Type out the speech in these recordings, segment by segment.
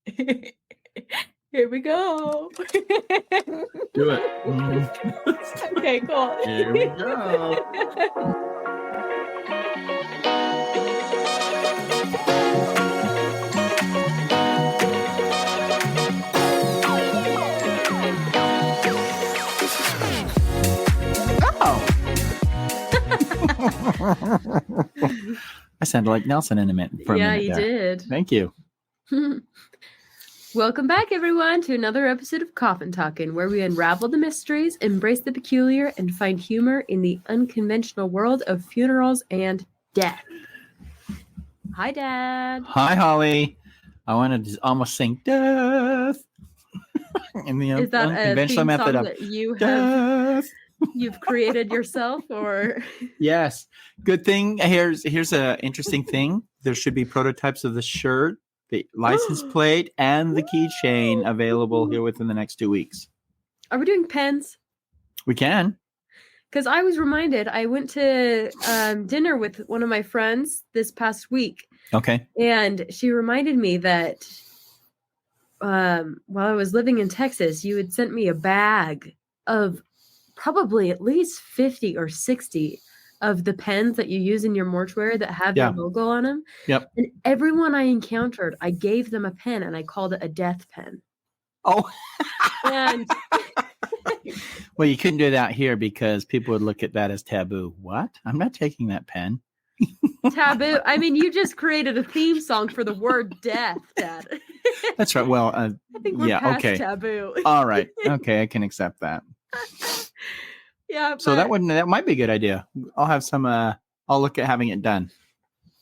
Here we go. Do it. Okay, cool. Here we go. I sounded like Nelson in a minute. For a minute you there. did. Thank you. Welcome back, everyone, to another episode of Coffin Talkin', where we unravel the mysteries, embrace the peculiar, and find humor in the unconventional world of funerals and death. Hi, Dad. Hi, Holly. I wanted to almost sing death in the Is that unconventional a theme method song of that you death. you've created yourself, or? Yes. Good thing. Here's a interesting thing. There should be prototypes of the shirt, the license plate, and the keychain available here within the next 2 weeks. Are we doing pens? We can. Because I was reminded, I went to dinner with one of my friends this past week. Okay. And she reminded me that while I was living in Texas, you had sent me a bag of probably at least 50 or 60 of the pens that you use in your mortuary that have your logo on them. Yep. And everyone I encountered, I gave them a pen and I called it a death pen. Oh. And well, you couldn't do that here because people would look at that as taboo. What? I'm not taking that pen. Taboo. I mean, you just created a theme song for the word death, Dad. That's right. Well, I think we're past okay. taboo. All right. Okay, I can accept that. Yeah. So that might be a good idea. I'll have some. I'll look at having it done.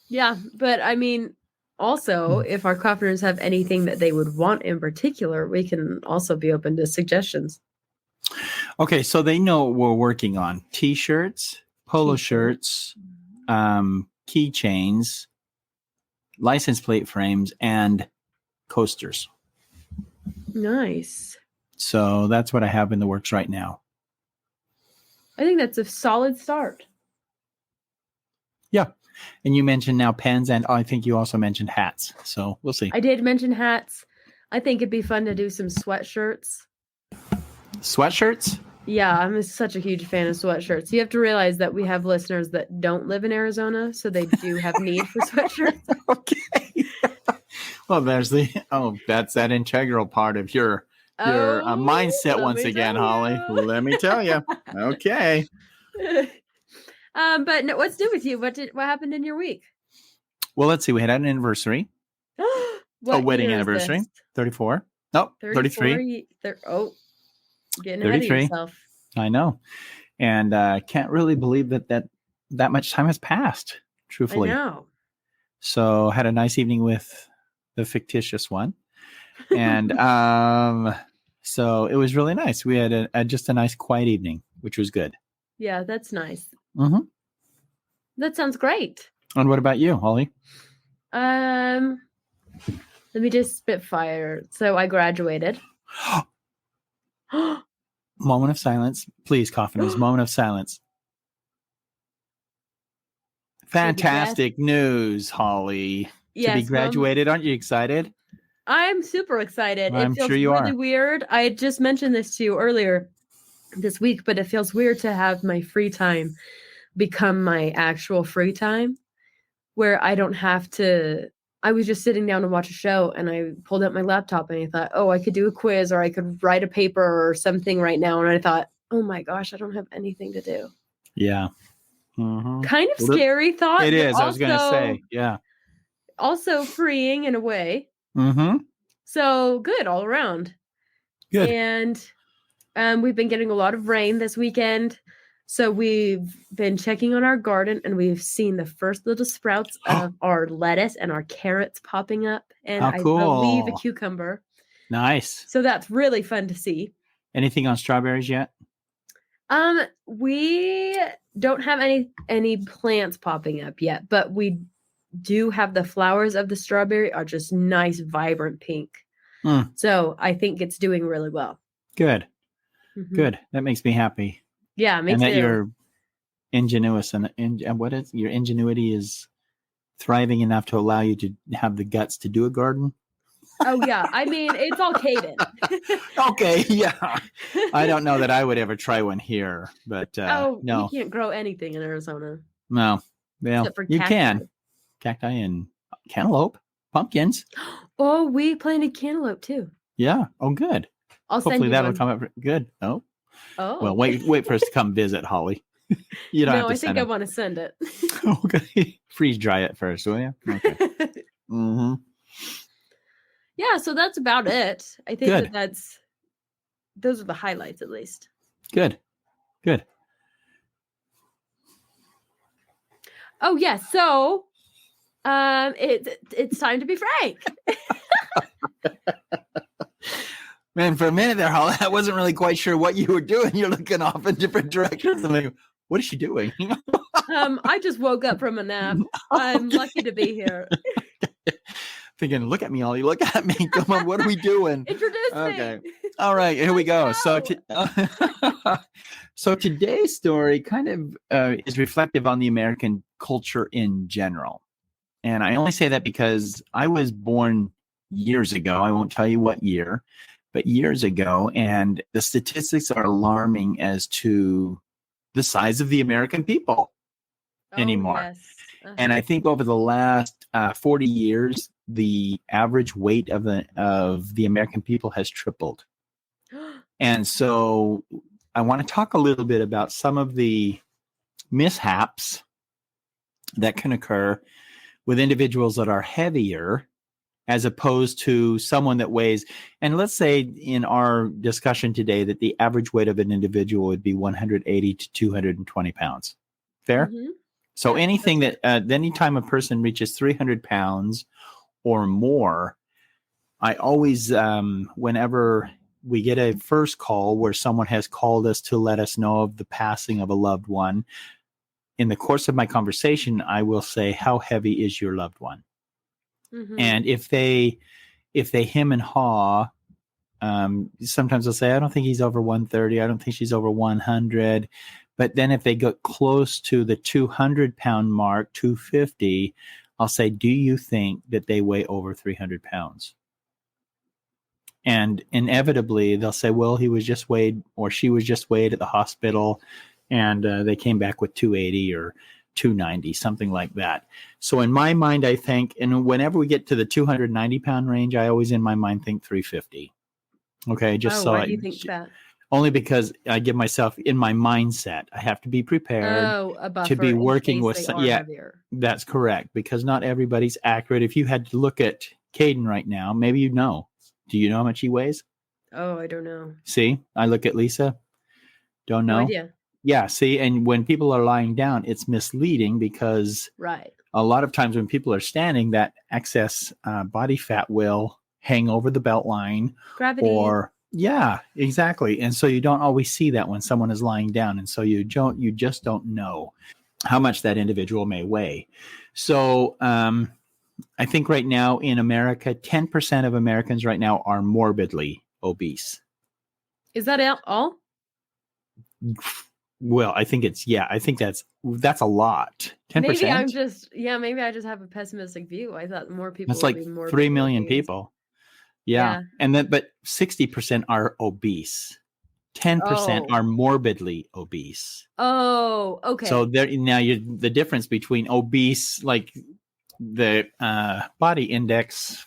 Yeah, but I mean, also, if our coffiners have anything that they would want in particular, we can also be open to suggestions. Okay, so they know what we're working on: T-shirts, polo shirts, keychains, license plate frames, and coasters. Nice. So that's what I have in the works right now. I think that's a solid start. Yeah. And you mentioned now pens, and I think you also mentioned hats. So we'll see. I did mention hats. I think it'd be fun to do some sweatshirts. Sweatshirts? Yeah, I'm such a huge fan of sweatshirts. You have to realize that we have listeners that don't live in Arizona, so they do have need for sweatshirts. Okay. Well, that's that integral part of your mindset once again, Holly. Let me tell you. Okay. But no, what's new with you? What happened in your week? Well, let's see. We had an anniversary. A wedding anniversary. 34. No, 33. Getting ahead of yourself. I know. And can't really believe that much time has passed, truthfully. I know. So had a nice evening with the fictitious one. And so it was really nice. We had just a nice quiet evening, which was good. Yeah, that's nice. Mm-hmm. That sounds great. And what about you, Holly? Let me just spitfire. So I graduated. Moment of silence. Please, Coffiners, moment of silence. Fantastic news, Holly. Yes, to be graduated. Aren't you excited? I'm super excited. I'm sure you really weird. I had just mentioned this to you earlier this week, but it feels weird to have my free time become my actual free time, where I don't have to. I was just sitting down to watch a show and I pulled out my laptop and I thought, oh, I could do a quiz or I could write a paper or something right now. And I thought, oh my gosh, I don't have anything to do. Yeah. Mm-hmm. Kind of scary thought. It is. I was going to say, yeah. Also freeing in a way. Mm-hmm. So good all around. Good. And we've been getting a lot of rain this weekend. So we've been checking on our garden and we've seen the first little sprouts of our lettuce and our carrots popping up. And I believe a cucumber. Nice. So that's really fun to see. Anything on strawberries yet? We don't have any plants popping up yet, but we do have the flowers of the strawberry are just nice, vibrant pink. Mm. So I think it's doing really well. Good. Mm-hmm. Good. That makes me happy. Yeah, me too. And that you're ingenuous and your ingenuity is thriving enough to allow you to have the guts to do a garden. Oh yeah, I mean it's all Caden. Okay, yeah. I don't know that I would ever try one here, but Oh, you no, can't grow anything in Arizona no. Well, except for you cacti. can. Cacti and cantaloupe, pumpkins. Oh, we planted cantaloupe too. Yeah. Oh, good. I'll send Hopefully you that'll one. come up good. Oh, well, Oh. wait for us to come visit, Holly. You don't have No, to I think send I them. want to send it. Okay. Freeze dry it first, will you? Okay. Mm-hmm. Yeah, so that's about it. I think Good. those are the highlights at least. Good. Good. Oh yeah, so it's time to be frank. Man, for a minute there, Holly, I wasn't really quite sure what you were doing. You're looking off in different directions. I'm like, what is she doing? I just woke up from a nap. I'm lucky to be here. Thinking, look at me, Holly. Look at me. Come on, what are we doing? Introduce Okay. me. All right, here we go. Go. So today's story kind of is reflective on the American culture in general. And I only say that because I was born years ago. I won't tell you what year, but years ago. And the statistics are alarming as to the size of the American people anymore. Yes. Uh-huh. And I think over the last 40 years, the average weight of the American people has tripled. And so I want to talk a little bit about some of the mishaps that can occur with individuals that are heavier as opposed to someone that weighs. And let's say in our discussion today that the average weight of an individual would be 180 to 220 pounds. Fair? Mm-hmm. So Yeah, anything that anytime a person reaches 300 pounds or more, I always, whenever we get a first call where someone has called us to let us know of the passing of a loved one, in the course of my conversation, I will say, how heavy is your loved one? Mm-hmm. And if they hem and haw, sometimes they'll say, I don't think he's over 130. I don't think she's over 100. But then if they get close to the 200-pound mark, 250, I'll say, do you think that they weigh over 300 pounds? And inevitably, they'll say, well, he was just weighed or she was just weighed at the hospital and they came back with 280 or 290, something like that. So in my mind, I think, and whenever we get to the 290-pound range, I always in my mind think 350. Okay, just so why do you think that? Only because I give myself in my mindset, I have to be prepared a buffer to be in working case with they some, are yeah, heavier. That's correct, because not everybody's accurate. If you had to look at Caden right now, maybe you know. Do you know how much he weighs? Oh, I don't know. See, I look at Lisa. Don't know. No idea. Yeah, see, and when people are lying down, it's misleading because Right. a lot of times when people are standing, that excess body fat will hang over the belt line. Gravity. Or yeah, exactly. And so you don't always see that when someone is lying down. And so you just don't know how much that individual may weigh. So I think right now in America, 10% of Americans right now are morbidly obese. Is that all? Well, I think that's a lot. 10%. Maybe I just have a pessimistic view. I thought more people That's like would be more 3 million obese. people. Yeah. And then, but 60% are obese. 10% are morbidly obese. Oh, okay. So there now the difference between obese, like the body index,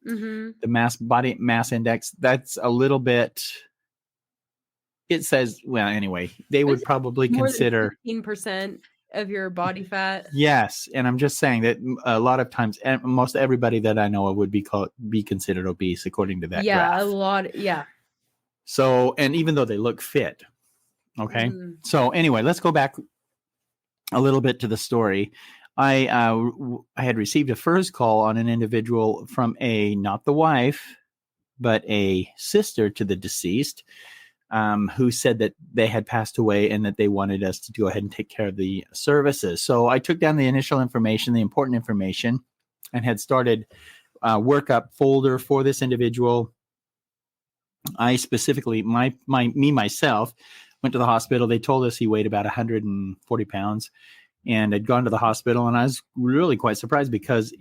the body mass index, that's a little bit. It says, well, anyway, they would probably consider 15% of your body fat. Yes, and I'm just saying that a lot of times, most everybody that I know of would be considered obese according to that graph. Yeah, a lot. Yeah. So, and even though they look fit, okay. So anyway, let's go back a little bit to the story. I had received a first call on an individual from not the wife, but a sister to the deceased, who said that they had passed away and that they wanted us to go ahead and take care of the services. So I took down the initial information, the important information, and had started workup folder for this individual. I specifically, myself, went to the hospital. They told us he weighed about 140 pounds and had gone to the hospital. And I was really quite surprised because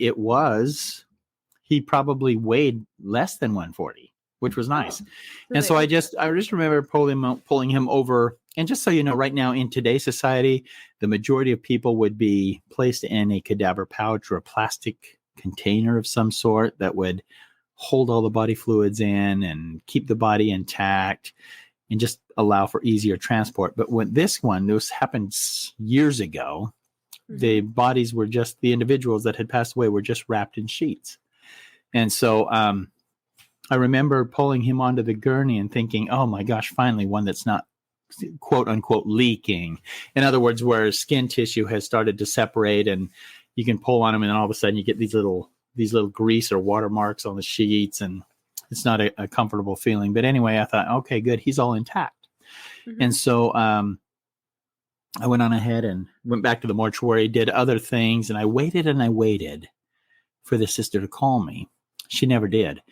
he probably weighed less than 140, which was nice. And Right. so I just remember pulling him over. And just so you know, right now in today's society, the majority of people would be placed in a cadaver pouch or a plastic container of some sort that would hold all the body fluids in and keep the body intact and just allow for easier transport. But when this happened years ago, the bodies were just, the individuals that had passed away were just wrapped in sheets. And so I remember pulling him onto the gurney and thinking, oh my gosh, finally one that's not quote unquote leaking. In other words, where skin tissue has started to separate and you can pull on them and then all of a sudden you get these little grease or watermarks on the sheets, and it's not a comfortable feeling. But anyway, I thought, okay, good. He's all intact. And so I went on ahead and went back to the mortuary, did other things, and I waited for the sister to call me. She never did.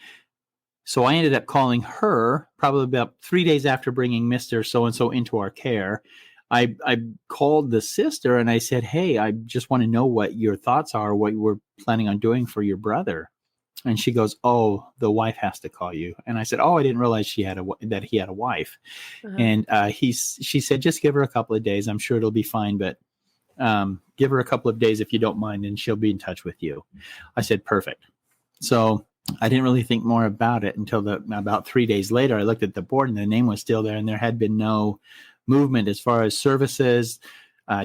So I ended up calling her probably about 3 days after bringing Mr. So-and-so into our care. I called the sister and I said, hey, I just want to know what your thoughts are, what you were planning on doing for your brother. And she goes, oh, the wife has to call you. And I said, oh, I didn't realize that he had a wife. And she said, just give her a couple of days. I'm sure it'll be fine, but give her a couple of days if you don't mind, and she'll be in touch with you. I said, perfect. So I didn't really think more about it until about 3 days later. I looked at the board and the name was still there, and there had been no movement as far as services,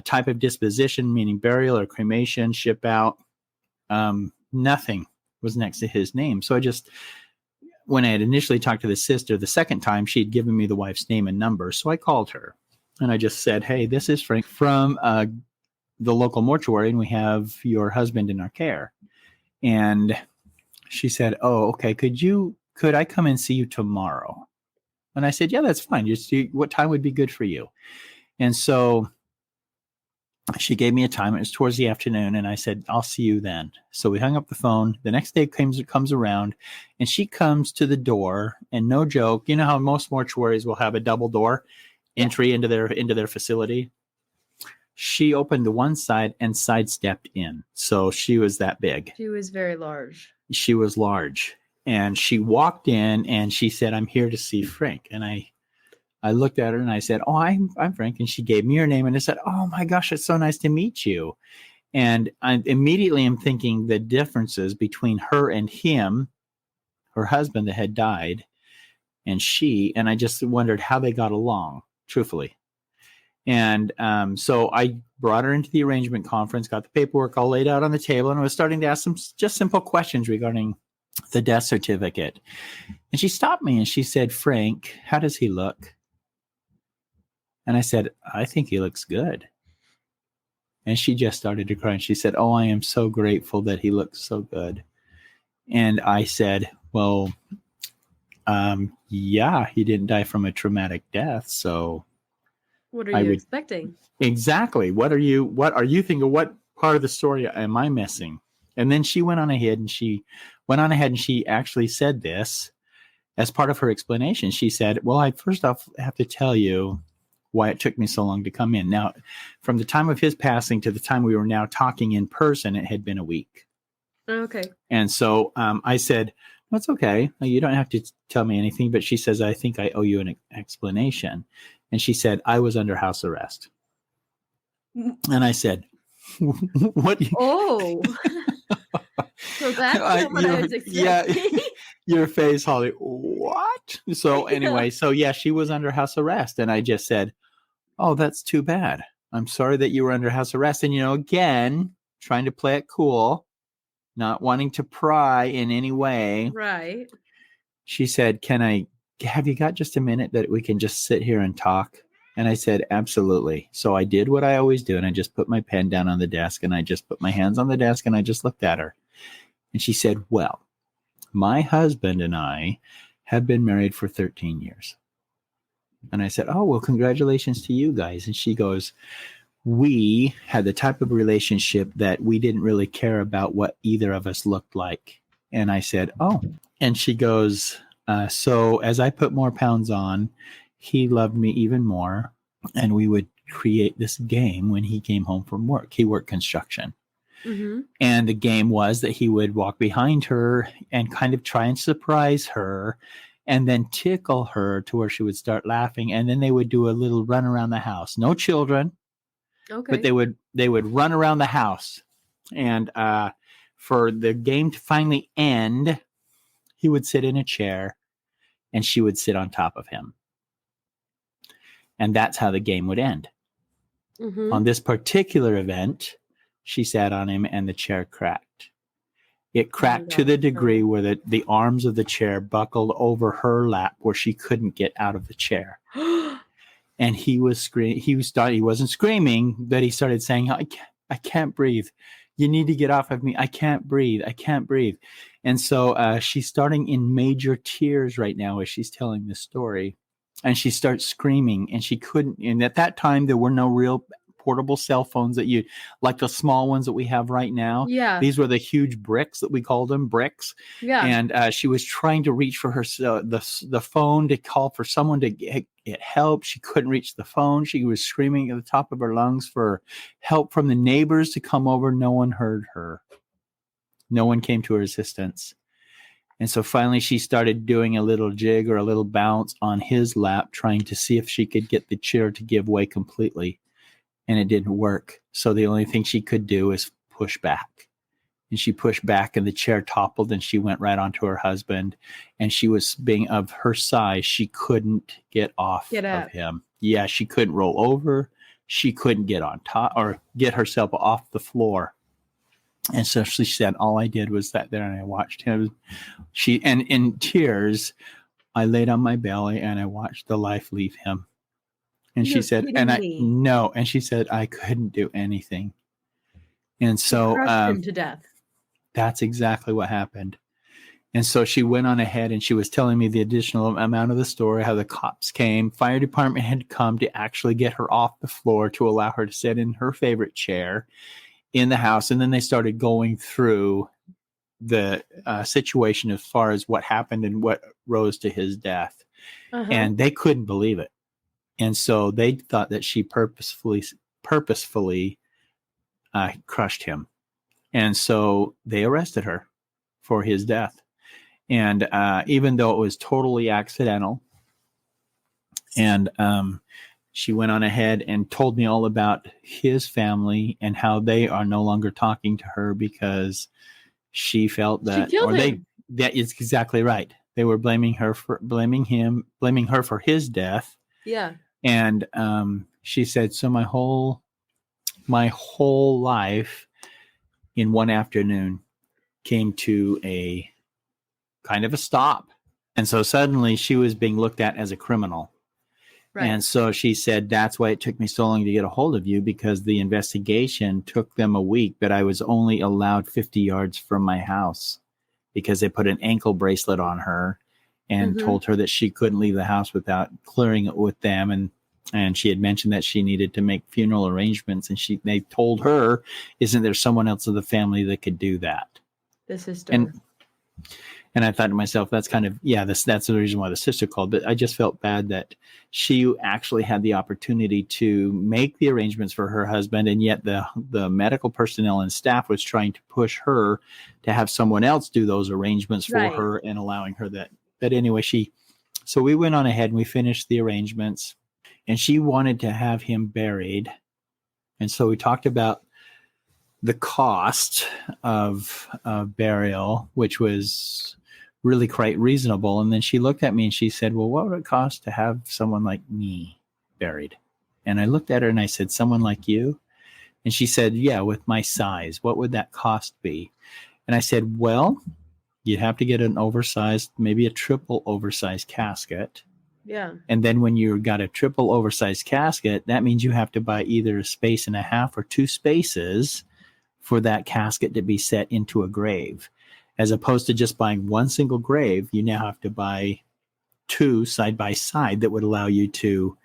type of disposition, meaning burial or cremation, ship out. Nothing was next to his name. So when I had initially talked to the sister, the second time she'd given me the wife's name and number. So I called her and I just said, hey, this is Frank from the local mortuary, and we have your husband in our care. And she said, oh, okay. Could I come and see you tomorrow? And I said, yeah, that's fine. Just what time would be good for you? And so she gave me a time. It was towards the afternoon. And I said, I'll see you then. So we hung up the phone. The next day comes around and she comes to the door, and no joke, you know how most mortuaries will have a double door entry into their facility. She opened the one side and sidestepped in. So she was that big. She was very large. She was large. And she walked in and she said, I'm here to see Frank. And I looked at her and I said, oh, I'm Frank. And she gave me her name and I said, oh my gosh, it's so nice to meet you. And I immediately am thinking the differences between her and him, her husband that had died, and I just wondered how they got along, truthfully. And so I brought her into the arrangement conference, got the paperwork all laid out on the table, and I was starting to ask some just simple questions regarding the death certificate. And she stopped me and she said, Frank, how does he look? And I said, I think he looks good. And she just started to cry. And she said, oh, I am so grateful that he looks so good. And I said, well, yeah, he didn't die from a traumatic death. So what are you expecting? Exactly. What are you thinking? What part of the story am I missing? And then she went on ahead and she actually said this as part of her explanation. She said, well, I first off have to tell you why it took me so long to come in. Now, from the time of his passing to the time we were now talking in person, it had been a week. Okay. And so I said, that's okay. You don't have to tell me anything. But she says, I think I owe you an explanation. And she said, I was under house arrest. And I said, what? Oh, so that's not what I was expecting. Yeah, your face, Holly. What? So anyway, she was under house arrest. And I just said, oh, that's too bad. I'm sorry that you were under house arrest. And, again, trying to play it cool, not wanting to pry in any way. Right. She said, have you got just a minute that we can just sit here and talk? And I said, absolutely. So I did what I always do. And I just put my pen down on the desk and I just put my hands on the desk and I just looked at her. And she said, well, my husband and I have been married for 13 years. And I said, oh, well, congratulations to you guys. And she goes, we had the type of relationship that we didn't really care about what either of us looked like. And I said, oh. And she goes, so as I put more pounds on, he loved me even more. And we would create this game when he came home from work. He worked construction. Mm-hmm. And the game was that he would walk behind her and kind of try and surprise her and then tickle her to where she would start laughing. And then they would do a little run around the house. No children, but Okay. they would run around the house. And for the game to finally end, he would sit in a chair and she would sit on top of him. And that's how the game would end. Mm-hmm. On this particular event, she sat on him and the chair cracked. It cracked to the degree where the arms of the chair buckled over her lap where she couldn't get out of the chair. And he was screaming. He wasn't screaming, but he started saying, I can't breathe. You need to get off of me. I can't breathe. I can't breathe. And so she's starting in major tears right now as she's telling this story. And she starts screaming, and she couldn't. And at that time, there were no real portable cell phones that you, like the small ones that we have right now. Yeah. These were the huge bricks that we called them, bricks. Yeah. And she was trying to reach for her the phone to call for someone to get help. She couldn't reach the phone. She was screaming at the top of her lungs for help from the neighbors to come over. No one heard her. No one came to her assistance. And so finally she started doing a little jig or a little bounce on his lap, trying to see if she could get the chair to give way completely. And it didn't work. So the only thing she could do is push back. And she pushed back and the chair toppled and she went right onto her husband. And she was being of her size. She couldn't get off of him. Yeah, she couldn't roll over. She couldn't get on top or get herself off the floor. And so she said, all I did was sat there and I watched him. And in tears, I laid on my belly and I watched the life leave him. And she said, and she said, I couldn't do anything. And so crushed him to death. That's exactly what happened. And so she went on ahead and she was telling me the additional amount of the story, how the cops came, fire department had come to actually get her off the floor to allow her to sit in her favorite chair in the house. And then they started going through the situation as far as what happened and what rose to his death. Uh-huh. And they couldn't believe it. And so they thought that she purposefully crushed him. And so they arrested her for his death. And even though it was totally accidental, and she went on ahead and told me all about his family and how they are no longer talking to her because she felt that, that is exactly right. They were blaming her for his death. Yeah. And she said, so my whole life in one afternoon came to a kind of a stop. And so suddenly she was being looked at as a criminal. Right. And so she said, that's why it took me so long to get a hold of you, because the investigation took them a week, but I was only allowed 50 yards from my house because they put an ankle bracelet on her and told her that she couldn't leave the house without clearing it with them. And she had mentioned that she needed to make funeral arrangements. And they told her, isn't there someone else in the family that could do that? The sister. And I thought to myself, that's kind of, that's the reason why the sister called. But I just felt bad that she actually had the opportunity to make the arrangements for her husband. And yet the medical personnel and staff was trying to push her to have someone else do those arrangements for her and allowing her that. But anyway, so we went on ahead and we finished the arrangements. And she wanted to have him buried. And so we talked about the cost of burial, which was really quite reasonable. And then she looked at me and she said, well, what would it cost to have someone like me buried? And I looked at her and I said, someone like you? And she said, yeah, with my size, what would that cost be? And I said, well, you'd have to get an oversized, maybe a triple oversized casket. Yeah. And then when you got a triple oversized casket, that means you have to buy either a space and a half or 2 spaces for that casket to be set into a grave. As opposed to just buying one single grave, you now have to buy 2 side by side that would allow you to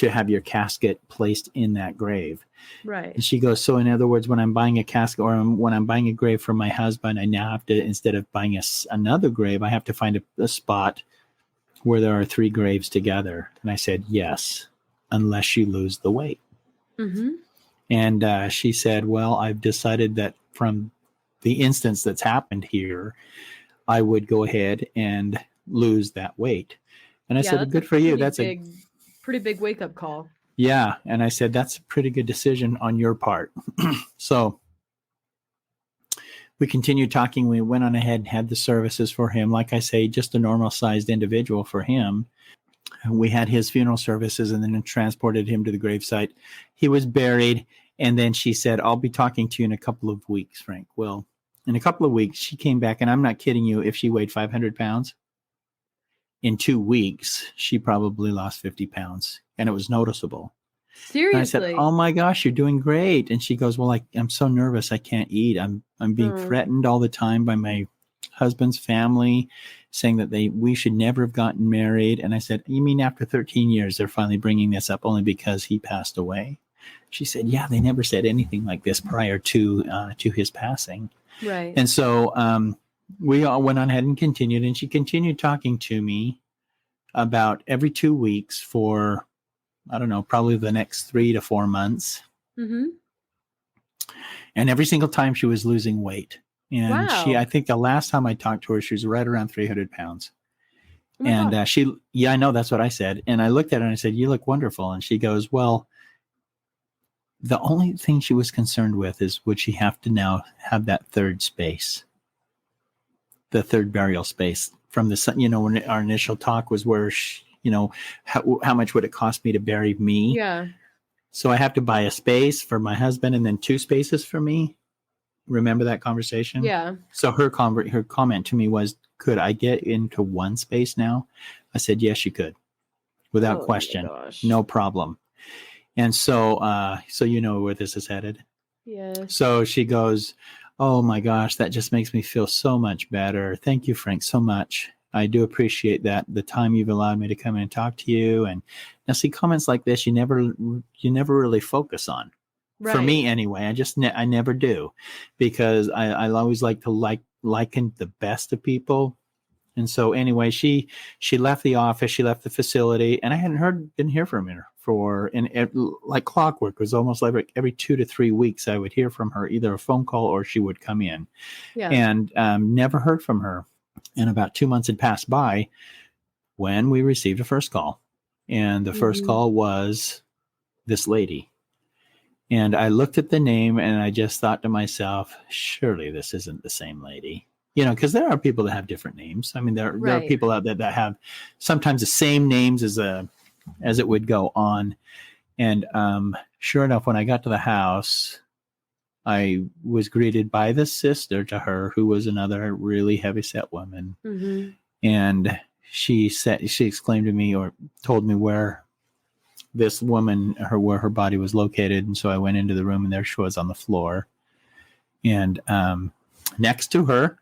have your casket placed in that grave. Right. And she goes, so in other words, when I'm buying a casket or when I'm buying a grave for my husband, I now have to, instead of buying another grave, I have to find a spot where there are 3 graves together. And I said, yes, unless you lose the weight. Mm-hmm. And she said, well, I've decided that from the instance that's happened here, I would go ahead and lose that weight. And I said, well, that's good a for you. pretty big wake up call. Yeah. And I said, that's a pretty good decision on your part. So we continued talking. We went on ahead and had the services for him. Like I say, just a normal sized individual for him. We had his funeral services and then transported him to the gravesite. He was buried. And then she said, I'll be talking to you in a couple of weeks, Frank. Well, in a couple of weeks, she came back, and I'm not kidding you. If she weighed 500 pounds, in 2 weeks, she probably lost 50 pounds, and it was noticeable. Seriously? And I said, oh my gosh, you're doing great. And she goes, well, I'm so nervous. I can't eat. I'm being threatened all the time by my husband's family, saying that we should never have gotten married. And I said, you mean after 13 years, they're finally bringing this up only because he passed away? She said, yeah, they never said anything like this prior to his passing. Right. And so we all went on ahead and continued, and she continued talking to me about every 2 weeks for, I don't know, probably the next 3 to 4 months. Mm-hmm. And every single time she was losing weight. And wow. I think the last time I talked to her, she was right around 300 pounds. Oh and I know, that's what I said. And I looked at her and I said, you look wonderful. And she goes, well, the only thing she was concerned with is, would she have to now have that third space, the third burial space from the, when our initial talk was where, how much would it cost me to bury me? Yeah. So I have to buy a space for my husband and then 2 spaces for me. Remember that conversation? Yeah. So her comment to me was, could I get into 1 space now? I said, yes, you could, without question. No problem. And so you know where this is headed. Yeah. So she goes, oh my gosh, that just makes me feel so much better. Thank you, Frank, so much. I do appreciate that, the time you've allowed me to come in and talk to you. And now, see, comments like this, you never really focus on. Right. For me, anyway. I never do, because I always like to liken the best of people. And so anyway, she left the office, she left the facility, and I didn't hear from her like clockwork. It was almost like every 2 to 3 weeks I would hear from her, either a phone call or she would come in. Yeah. And never heard from her. And about 2 months had passed by when we received a first call. And the first call was this lady. And I looked at the name and I just thought to myself, surely this isn't the same lady. Because there are people that have different names. I mean, there are people out there that have sometimes the same names as it would go on. And sure enough, when I got to the house, I was greeted by the sister to her, who was another really heavyset woman. Mm-hmm. And she exclaimed to me, or told me where this woman, where her body was located. And so I went into the room, and there she was on the floor. And next to her,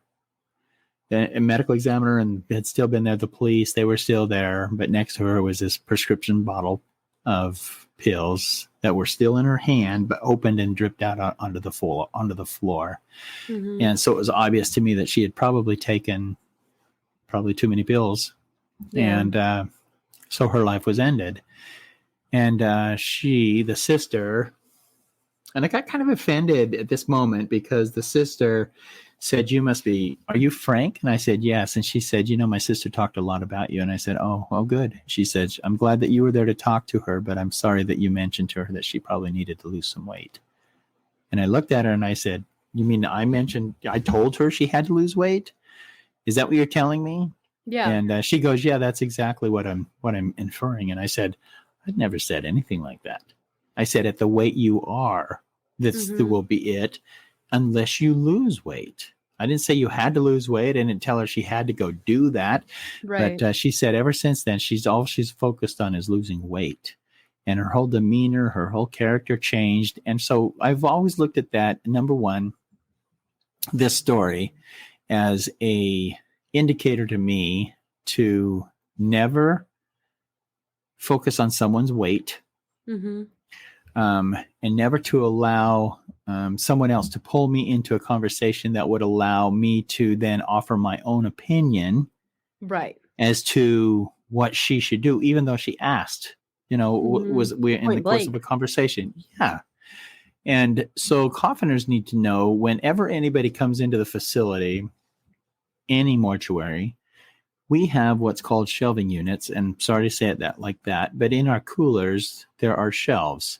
a medical examiner, and had still been there, the police, they were still there. But next to her was this prescription bottle of pills that were still in her hand, but opened and dripped out onto the floor. Mm-hmm. And so it was obvious to me that she had probably taken too many pills. Yeah. And so her life was ended. And the sister, and I got kind of offended at this moment, because the sister said, are you Frank? And I said, yes. And she said, my sister talked a lot about you. And I said, oh, well, good. She said, I'm glad that you were there to talk to her, but I'm sorry that you mentioned to her that she probably needed to lose some weight. And I looked at her and I said, you mean I told her she had to lose weight? Is that what you're telling me? Yeah. And she goes, yeah, that's exactly what I'm inferring. And I said, I've never said anything like that. I said, at the weight you are, this will be it, unless you lose weight. I didn't say you had to lose weight. I didn't tell her she had to go do that. Right. But she said ever since then, all she's focused on is losing weight. And her whole demeanor, her whole character changed. And so I've always looked at that, number one, this story, as a indicator to me to never focus on someone's weight. Mm-hmm. And never to allow someone else to pull me into a conversation that would allow me to then offer my own opinion, right, as to what she should do, even though she asked. Was we in the course of a conversation? Yeah. And so coffiners need to know whenever anybody comes into the facility, any mortuary, we have what's called shelving units. And sorry to say it that like that, but in our coolers, there are shelves.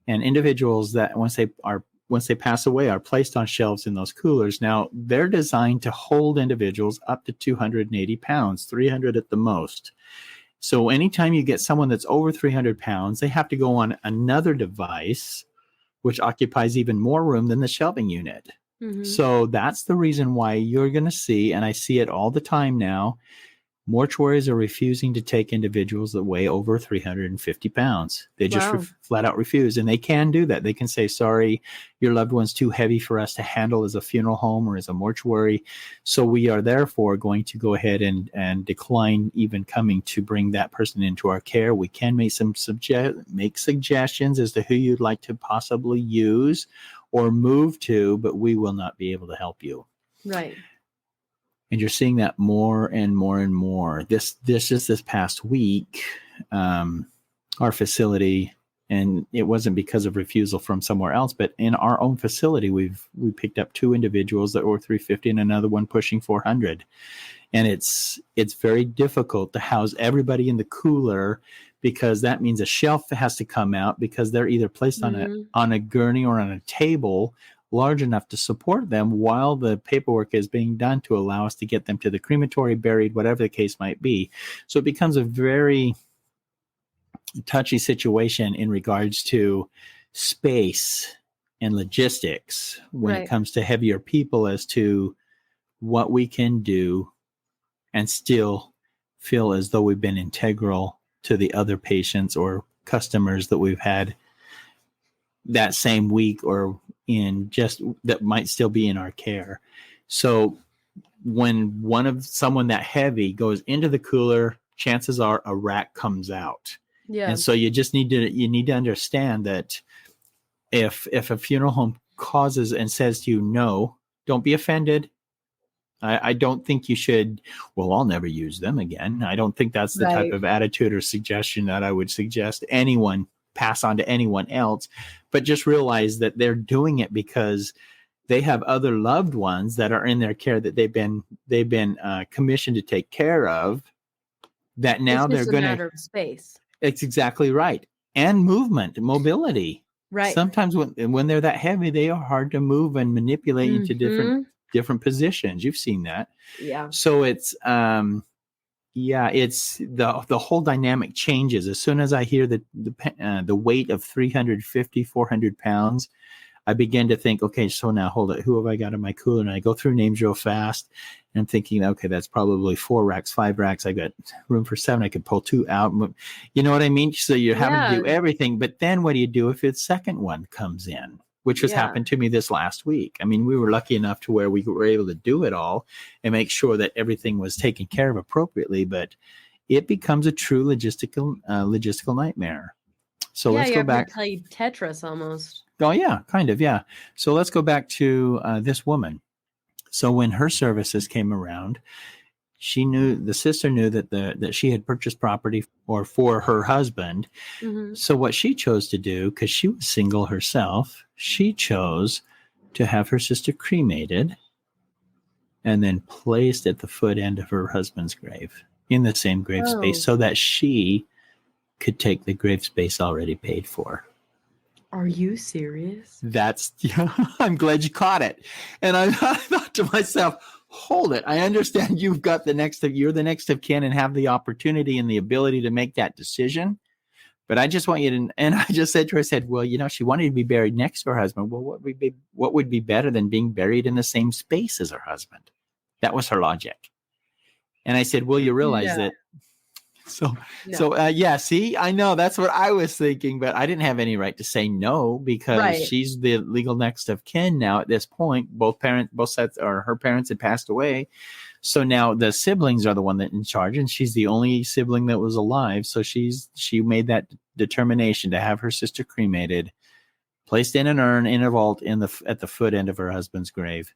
And individuals that once they pass away are placed on shelves in those coolers. Now, they're designed to hold individuals up to 280 pounds, 300 at the most. So anytime you get someone that's over 300 pounds, they have to go on another device, which occupies even more room than the shelving unit. Mm-hmm. So that's the reason why you're going to see, and I see it all the time now, mortuaries are refusing to take individuals that weigh over 350 pounds. They just flat out refuse. And they can do that. They can say, sorry, your loved one's too heavy for us to handle as a funeral home or as a mortuary. So we are therefore going to go ahead and decline even coming to bring that person into our care. We can make make suggestions as to who you'd like to possibly use or move to, but we will not be able to help you. Right. And you're seeing that more and more and more. This past week, our facility, and it wasn't because of refusal from somewhere else, but in our own facility, we picked up 2 individuals that were 350 and another one pushing 400. And it's very difficult to house everybody in the cooler, because that means a shelf has to come out, because they're either placed on a gurney or on a table large enough to support them while the paperwork is being done to allow us to get them to the crematory, buried, whatever the case might be. So it becomes a very touchy situation in regards to space and logistics when it comes to heavier people, as to what we can do and still feel as though we've been integral to the other patients or customers that we've had that same week, or in just that might still be in our care. So when someone that heavy goes into the cooler, chances are a rack comes out. Yeah. And so you need to understand that if a funeral home causes and says to you, no, don't be offended. I don't think you should, well, I'll never use them again. I don't think that's the type of attitude or suggestion that I would suggest anyone pass on to anyone else, but just realize that they're doing it because they have other loved ones that are in their care that they've been commissioned to take care of, that now they're going to matter of space. It's exactly right. And mobility. Right. Sometimes when they're that heavy, they are hard to move and manipulate into different positions. You've seen that. Yeah. So it's it's the whole dynamic changes as soon as I hear the weight of 350, 400 pounds. I begin to think, okay, so now hold it. Who have I got in my cooler? And I go through names real fast. And I'm thinking, okay, that's probably 4 racks, 5 racks. I got room for 7. I could pull 2 out. You know what I mean? So you're having to do everything. But then what do you do if its second one comes in? Which has happened to me this last week. I mean, we were lucky enough to where we were able to do it all and make sure that everything was taken care of appropriately. But it becomes a true logistical nightmare. So let's go back. Play Tetris almost. Oh, yeah, kind of, yeah. So let's go back to this woman. So when her services came around, the sister knew that she had purchased property for her husband. Mm-hmm. So what she chose to do, because she was single herself, she chose to have her sister cremated and then placed at the foot end of her husband's grave in the same grave space, so that she could take the grave space already paid for. Are you serious? I'm glad you caught it. And I thought to myself, hold it. I understand you're the next of kin and have the opportunity and the ability to make that decision. But I just want you to, and I just said to her, I said, well, she wanted to be buried next to her husband. Well, what would be better than being buried in the same space as her husband? That was her logic. And I said, well, you realize that. So, see, I know that's what I was thinking, but I didn't have any right to say no, because she's the legal next of kin now at this point. Both sets, or her parents had passed away. So now the siblings are the one that in charge, and she's the only sibling that was alive. So she made that determination to have her sister cremated, placed in an urn in a vault at the foot end of her husband's grave.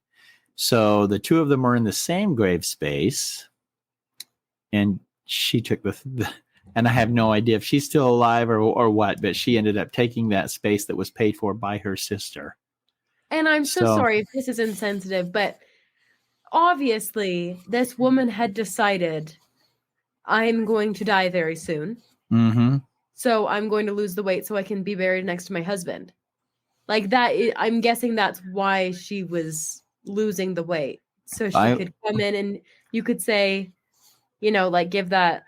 So the two of them are in the same grave space, and she took And I have no idea if she's still alive or what, but she ended up taking that space that was paid for by her sister. And I'm so sorry if this is insensitive, but obviously this woman had decided, I'm going to die very soon. Mm-hmm. So I'm going to lose the weight so I can be buried next to my husband. Like that, I'm guessing that's why she was losing the weight. So she could come in and you could say, you know, like give that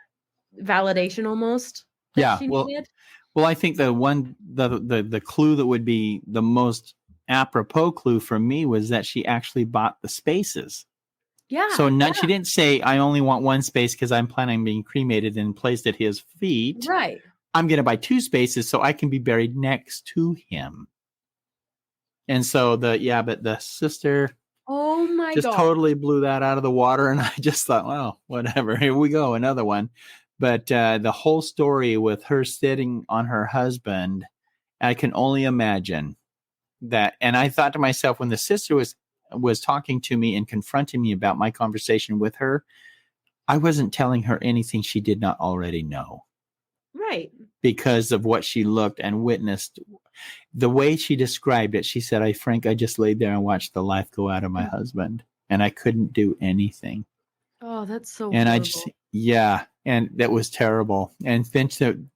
validation almost that she needed. Well, I think the clue that would be the most apropos clue for me was that she actually bought the spaces. Yeah. So she didn't say, I only want one space because I'm planning on being cremated and placed at his feet. Right. I'm going to buy 2 spaces so I can be buried next to him. And so but the sister just totally blew that out of the water. And I just thought, well, whatever, here we go, another one. But the whole story with her sitting on her husband, I can only imagine that. And I thought to myself, when the sister was talking to me and confronting me about my conversation with her, I wasn't telling her anything she did not already know. Right. Because of what she looked and witnessed. The way she described it, she said, I just laid there and watched the life go out of my husband and I couldn't do anything. Oh, that's so and horrible. And that was terrible. And then to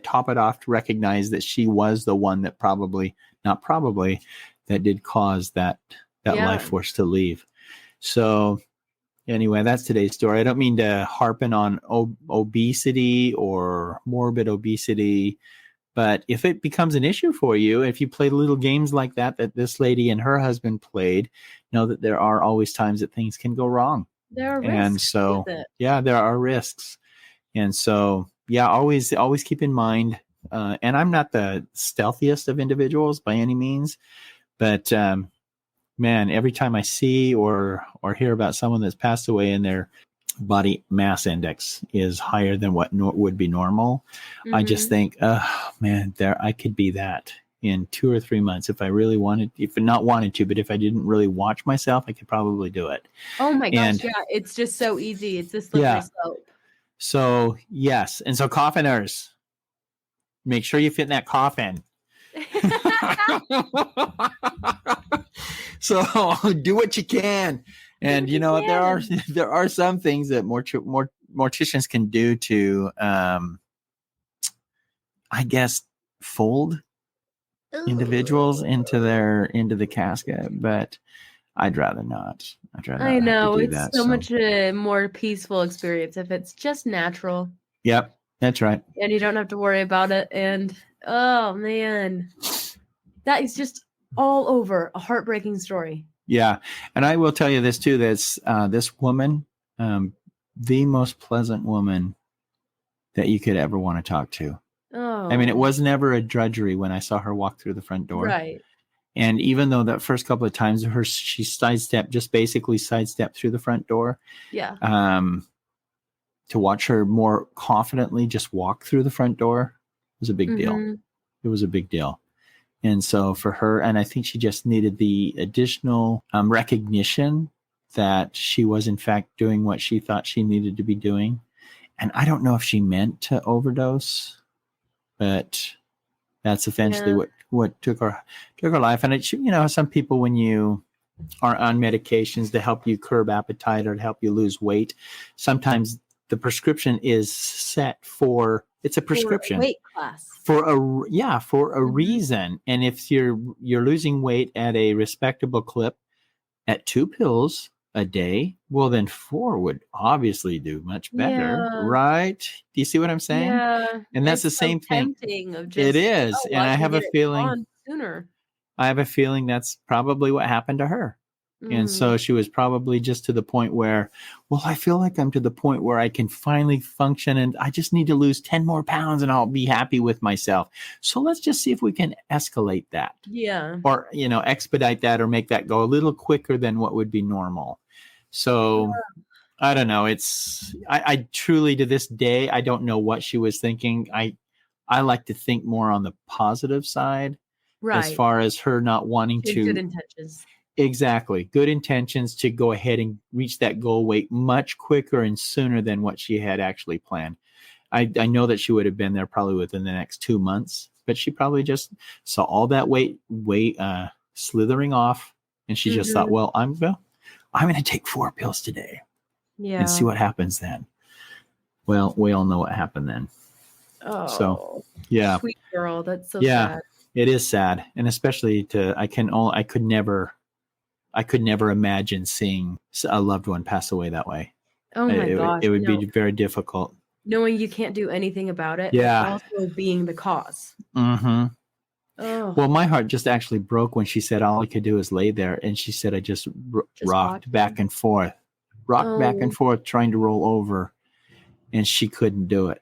top it off, to recognize that she was the one that that did cause that life force to leave. So anyway, that's today's story. I don't mean to harpen on obesity or morbid obesity, but if it becomes an issue for you, if you play little games like that this lady and her husband played, know that there are always times that things can go wrong. There are risks. And so, there are risks. And so, always keep in mind, and I'm not the stealthiest of individuals by any means, but man, every time I see or hear about someone that's passed away and their body mass index is higher than what would be normal, I just think, oh man, I could be that in 2 or 3 months if I really wanted, if not wanted to, but if I didn't really watch myself, I could probably do it. Oh my gosh, it's just so easy. It's this slippery slope. So yes, and so coffiners, make sure you fit in that coffin. So do what you can, and there are some things that morticians can do to, I guess, fold individuals into the casket, but I'd rather not. I know it's so much a more peaceful experience if it's just natural. Yep, that's right. And you don't have to worry about it. And oh man, that is just all over a heartbreaking story. Yeah, and I will tell you this too. That's this woman, the most pleasant woman that you could ever want to talk to. Oh, I mean, it was never a drudgery when I saw her walk through the front door. Right. And even though that first couple of times she basically sidestepped through the front door. Yeah. To watch her more confidently just walk through the front door was a big deal. It was a big deal. And so for her, and I think she just needed the additional recognition that she was in fact doing what she thought she needed to be doing. And I don't know if she meant to overdose, but that's eventually what took her life. And it, some people, when you are on medications to help you curb appetite or to help you lose weight, sometimes the prescription is set for, it's a prescription for weight class for a reason. And if you're losing weight at a respectable clip at 2 pills a day, well, then 4 would obviously do much better, right? Do you see what I'm saying? Yeah. And that's the same thing. It is. And I have a feeling sooner. I have a feeling that's probably what happened to her. And so she was probably just to the point where, well, I feel like I'm to the point where I can finally function and I just need to lose 10 more pounds and I'll be happy with myself. So let's just see if we can escalate that. Yeah. Or, expedite that or make that go a little quicker than what would be normal. So I don't know. I truly, to this day, I don't know what she was thinking. I like to think more on the positive side, right, as far as her not wanting to. Good intentions. Exactly. Good intentions to go ahead and reach that goal weight much quicker and sooner than what she had actually planned. I know that she would have been there probably within the next 2 months, but she probably just saw all that weight slithering off, and she just thought, well, I'm going to take 4 pills today and see what happens then. Well, we all know what happened then. Oh, so yeah, sweet girl. That's so sad. It is sad, and especially I could never imagine seeing a loved one pass away that way. Oh my gosh, it would be very difficult. Knowing you can't do anything about it, yeah, but also being the cause. Mm-hmm. Oh. Well, my heart just actually broke when she said all I could do is lay there, and she said I just rocked back and forth, back and forth, trying to roll over, and she couldn't do it.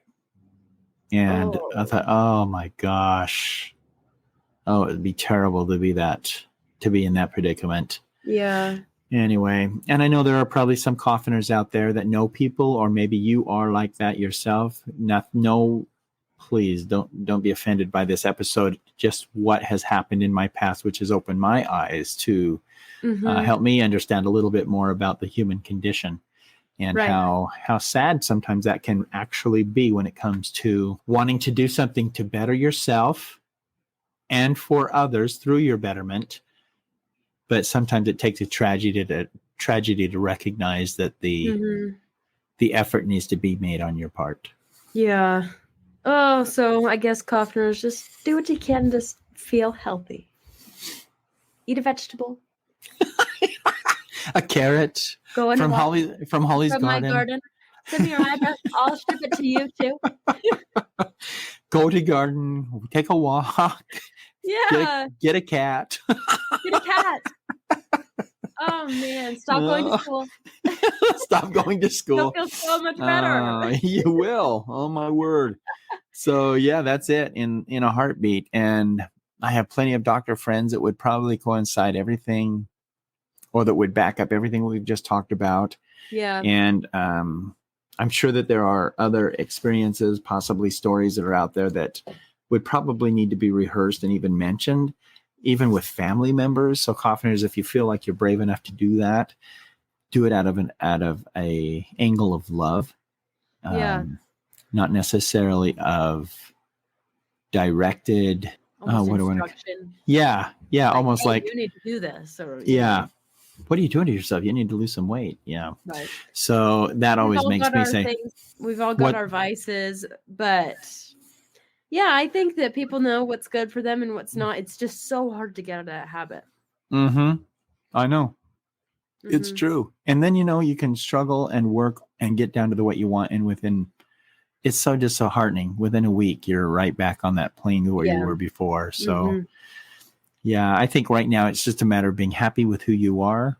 And I thought, oh my gosh, it would be terrible to be in that predicament. Yeah. Anyway, and I know there are probably some coffiners out there that know people, or maybe you are like that yourself. Please don't be offended by this episode. Just what has happened in my past, which has opened my eyes to help me understand a little bit more about the human condition, and how sad sometimes that can actually be when it comes to wanting to do something to better yourself and for others through your betterment. But sometimes it takes a tragedy to recognize that the effort needs to be made on your part. Yeah. Oh, so I guess coffiners, just do what you can to feel healthy. Eat a vegetable. A carrot. Go in from Holly's garden. My garden. Send me your address. I'll ship it to you too. Go to garden. Take a walk. Yeah. Get a cat. Get a cat. Oh man! Stop going to school. Stop going to school. You'll feel so much better. You will. Oh my word! So yeah, that's it in a heartbeat. And I have plenty of doctor friends that would probably coincide everything, or that would back up everything we've just talked about. Yeah. And I'm sure that there are other experiences, possibly stories that are out there that would probably need to be rehearsed and even mentioned, even with family members. So coffiners, if you feel like you're brave enough to do that, do it out of a angle of love. Not necessarily of directed. Instruction. Yeah. Almost hey, like you need to do this. Or, what are you doing to yourself? You need to lose some weight. Yeah. Right. So that always makes me say, we've all got our vices, but yeah, I think that people know what's good for them and what's not. It's just so hard to get out of that habit. I know. It's true. And then, you can struggle and work and get down to the weight you want. And it's so disheartening. Within a week, you're right back on that plane where you were before. So yeah, I think right now it's just a matter of being happy with who you are,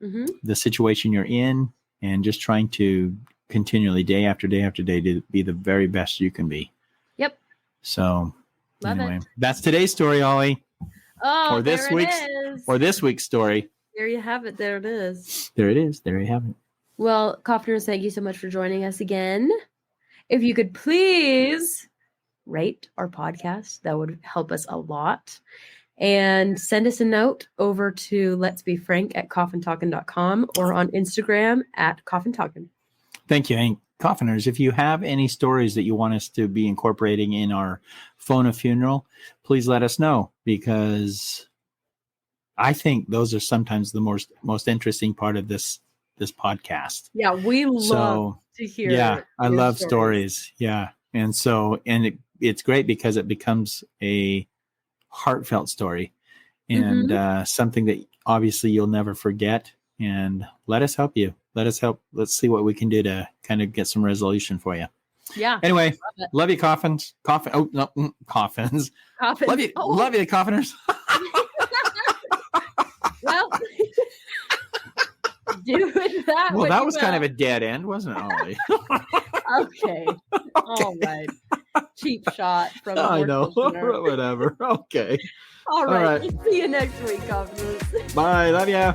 the situation you're in, and just trying to continually, day after day after day, to be the very best you can be. Yep. So anyway, that's today's story, Ollie. Oh, or this week's story. There you have it. There it is. There it is. There you have it. Well, coffiners, thank you so much for joining us again. If you could please rate our podcast, that would help us a lot. And send us a note over to letsbefrank@coffintalkin.com or on Instagram @coffintalkin. Thank you. And coffiners, if you have any stories that you want us to be incorporating in our phone a funeral, please let us know, because I think those are sometimes the most interesting part of this podcast. Yeah, we love to hear. Yeah, I love stories. Yeah. And so, it's great because it becomes a heartfelt story and something that obviously you'll never forget. And let us help you. Let's see what we can do to kind of get some resolution for you. Yeah. Anyway, love you, coffins. Oh, no, coffins. Love you, coffiners. Well, doing that. Well, that was kind of a dead end, wasn't it, Ollie? Okay. All right. Cheap shot from. I know. Whatever. Okay. All right. See you next week, coffiners. Bye. Love ya.